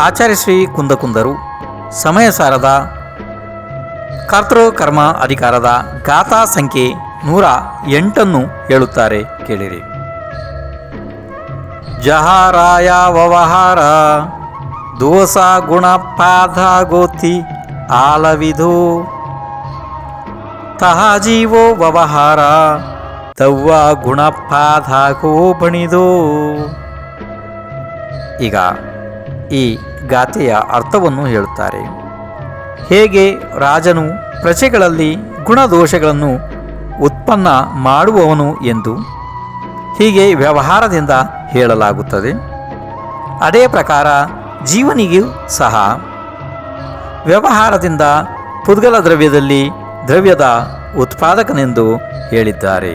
ಆಚಾರ್ಯ ಶ್ರೀ ಕುಂದಕುಂದರು ಸಮಯ ಸಾರದ ಕರ್ತೃಕರ್ಮ ಅಧಿಕಾರದ ಗಾಥಾ ಸಂಖ್ಯೆ 108 ಹೇಳುತ್ತಾರೆ, ಕೇಳಿರಿ. ಜಹಾರಾಯ ವ್ಯವಹಾರ ದೋಸ ಗುಣಪಾದ ಗೋತಿ ಆಲವಿಧೋ ತಹ ಜೀವೋ ವ್ಯವಹಾರ ತವ್ವ ಗುಣಪಾದ ಗೋ ಬಣಿದೋ. ಈಗ ಈ ಗಾಥೆಯ ಅರ್ಥವನ್ನು ಹೇಳುತ್ತಾರೆ. ಹೇಗೆ ರಾಜನು ಪ್ರಜೆಗಳಲ್ಲಿ ಗುಣದೋಷಗಳನ್ನು ಉತ್ಪನ್ನ ಮಾಡುವವನು ಎಂದು ಹೀಗೆ ವ್ಯವಹಾರದಿಂದ ಹೇಳಲಾಗುತ್ತದೆ. ಅದೇ ಪ್ರಕಾರ ಜೀವನಿಗೂ ಸಹ ವ್ಯವಹಾರದಿಂದ ಪುದ್ಗಲ ದ್ರವ್ಯದಲ್ಲಿ ದ್ರವ್ಯದ ಉತ್ಪಾದಕನೆಂದು ಹೇಳಿದ್ದಾರೆ.